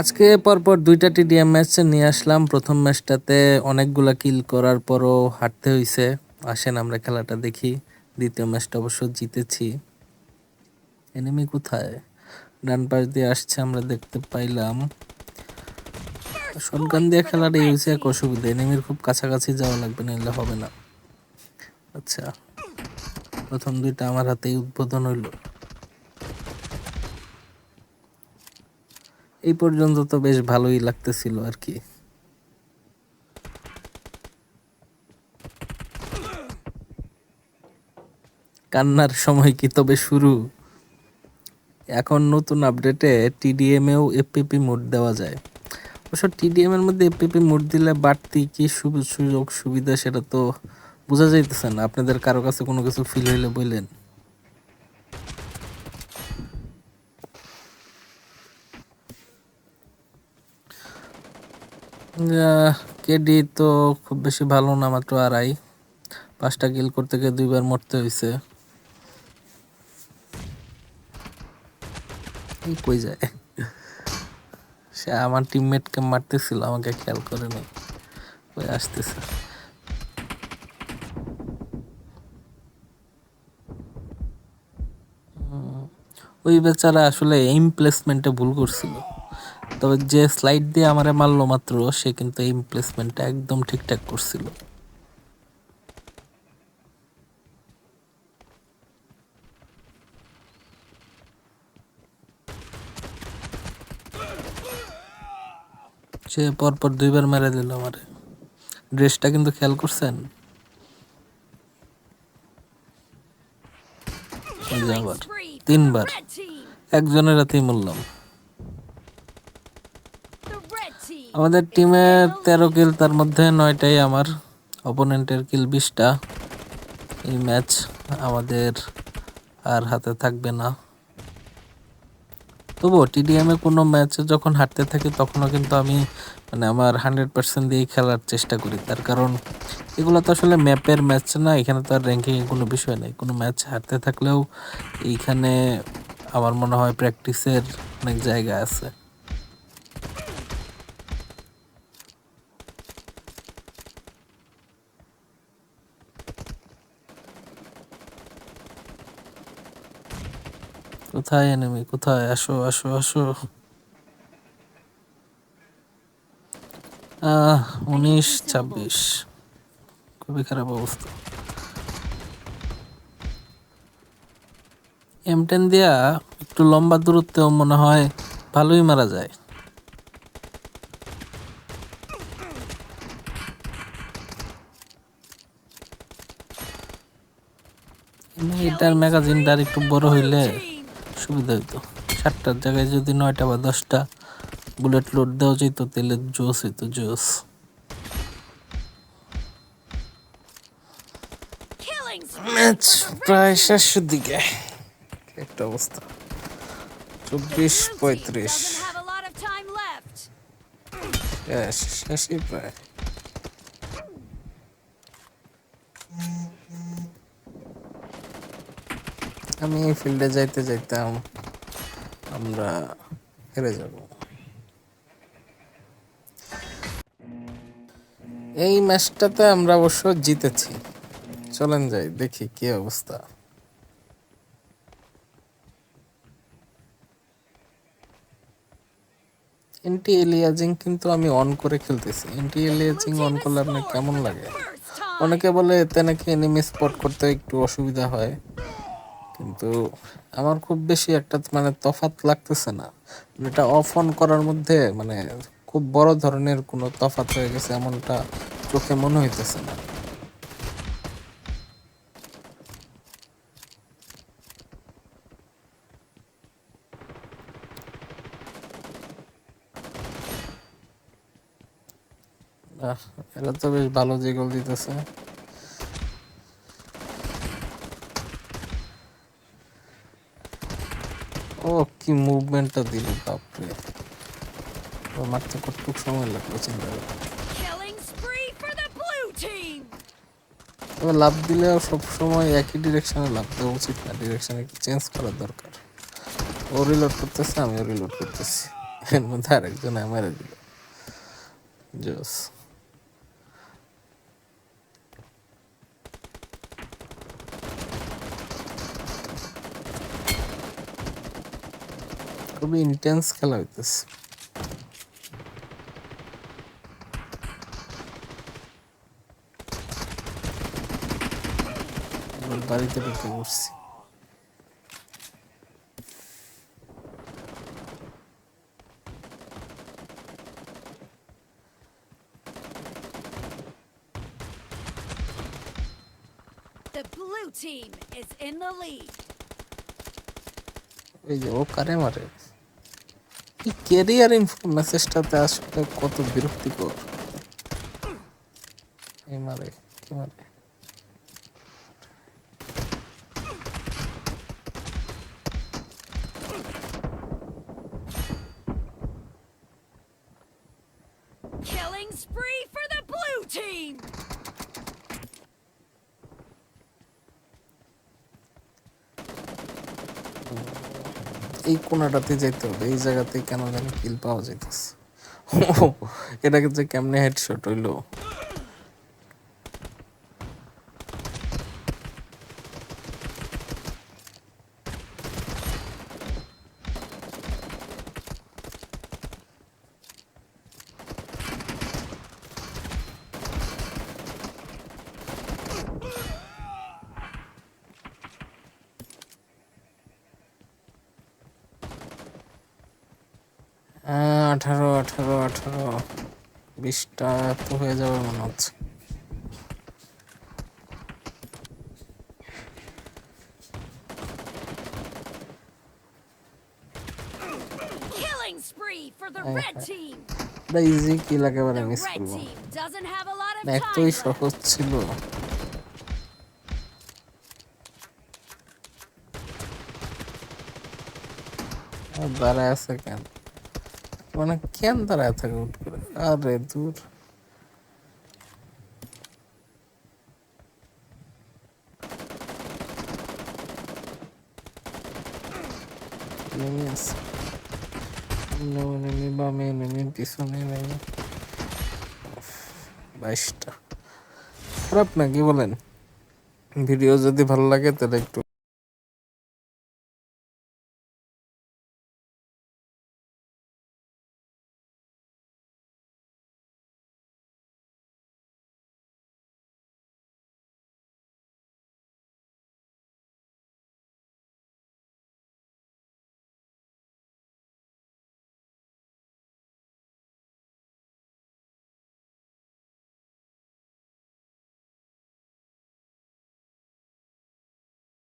আজকে পরপর দুইটা টিডিএম ম্যাচ নিয়ে আসলাম। প্রথম ম্যাচটাতে অনেকগুলা কিল করার পরও হারতে হইছে। আসেন আমরা খেলাটা দেখি। দ্বিতীয় ম্যাচটা অবশ্য জিতেছি। এনিমি কোথায়? ডান পাশ দিয়ে আসছে, আমরা দেখতে পাইলাম। শটগান দিয়ে খেলাটা হয়েছে এক অসুবিধা, এনিমির খুব কাছাকাছি যাওয়া লাগবে, নাহলে হবে না। আচ্ছা, প্রথম দুইটা আমার হাতেই উদ্বোধন হইল। এই পর্যন্ত তো বেশ ভালোই লাগতেছিল আর কি। কান্নার সময় কি তবে শুরু? এখন নতুন আপডেটে টিডিএমেও এফপিপি মোড দেওয়া যায়। অবশ্য টিডিএম এর মধ্যে এফপিপি মোড দিলে বাড়তি কি সুযোগ সুবিধা সেটা তো বোঝা যাইতেছে না। আপনাদের কারো কাছে কোনো কিছু ফিল হইলে বললেন। কেডি তো খুব বেশি ভালো না, মাত্র আড়াই। 5টা কিল করতে গিয়ে 2বার মরতে হয়েছে। কই যায়? সে আমার টিমমেটকে মারতেছিল, আমাকে খেয়াল করে নাই। কই আসতেছে? ওই বেচারা আসলে এইম প্লেসমেন্টে ভুল করছিল। তবে যে স্লাইড দিয়ে আমারে মারলো মাত্র, সে কিন্তু এইম প্লেসমেন্টটা একদম ঠিকঠাক করছিল। সে পরপর 2বার মেরে দিল আমারে। ড্রেসটা কিন্তু খেয়াল করছেন? আবার 3বার একজনের হাতেই মরলাম। আমাদের টিমে 13 কিল, তার মধ্যে 9টাই আমার। অপোনেন্টের কিল 20টা। এই ম্যাচ আমাদের আর হাতে থাকবে না। তবুও টিডিএমে কোনো ম্যাচে যখন হারতে থাকি তখনও কিন্তু আমি আমার 100% দিয়েই খেলার চেষ্টা করি। তার কারণ এগুলো তো আসলে ম্যাপের ম্যাচ না, এখানে তো আর র্যাঙ্কিংয়ের কোনো বিষয় নেই। কোনো ম্যাচ হারতে থাকলেও এইখানে আমার মনে হয় প্র্যাকটিসের অনেক জায়গা আছে। কোথায় এনিমি? কোথায়? আসো আসো আসো। 19-26, খুবই খারাপ অবস্থা। M10 দিয়া একটু লম্বা দূরত্বেও মনে হয় ভালোই মারা যায়। এটার ম্যাগাজিনটা আর একটু বড় হইলে সুবিধা হইতো। 7টার জায়গায় যদি 9টা বা 10টা বুলেট লোড দেওয়া যেত, তাহলে জোস হইতো, জোস। ম্যাচ প্রায় শেষের দিকে, একটা অবস্থা। 24-35 শেষই প্রায়। আমি ফিল্ডে যাইতে যাইতাম আমরা হেরে যাব। এই ম্যাচটাতে আমরা অবশ্য জিতেছি। চলেন যাই দেখি কি অবস্থা। এন্টি এলিয়াজিং কিন্তু আমি অন করে খেলতেছি। এন্টি এলিয়াজিং অন করলে আপনার কেমন লাগে? অনেকে বলে এতে নাকি এনিমি স্পট করতে একটু অসুবিধা হয়, কিন্তু আমার খুব বেশি একটা তফাৎ লাগতেছে না। এটা অফ অন করার মধ্যে খুব বড় ধরনের কোনো তফাৎ হয়ে গেছে এমনটা চোখে মনে হইতেছে না। এরা তো বেশ ভালো জিগল দিতেছে। ও কি মুভমেন্টটা দিল, বাপরে! মারতে কতটুকু সময় লাগলো চিন্তা করে। তবে লাভ দিলেও সবসময় একই ডিরেকশনে লাভ দেওয়া উচিত না, ডিরেকশন একটু চেঞ্জ করার দরকার। ও রিলোড করতেছে, আমিও রিলোড করতেছি। এর মধ্যে আরেকজন আমার দিল জোস। খুবই ইন্টেন্স খেলা হইতেছে। বাড়িতে ঢুকে পড়ছি। The blue team is in the lead. এই যে ও কারে মারে, এই ক্যারিয়ার ইনফো মেসেজটাতে আসলে কত বিরক্তিকর। এই মারে কি মারে, Killing spree for the blue team. এই কোনাটাতে যাইতে হবে, এই জায়গাতে কেন জানি কিল পাওয়া যাইতেছে। এটাকে যে কেমনে হেডশট হইলো। হ্যাঁ 18 18 18 20টা তো হয়ে যাবে মনে হচ্ছে। Killing spree for the red team. এটা ইজি কিল একেবারে The মিস red করবো। team doesn't have a lot of এতই time left. সহজ ছিল। আর দাঁড়ায় আছে কেন, মানে কেন দাঁড়ায় থাকে হুট করে, আরে দূর। নেমে আছে, সামনেও নেমে, বামে নেমে, পিছনে নেমে। 22টা খারাপ না, কি বলেন? ভিডিও যদি ভালো লাগে তাহলে একটু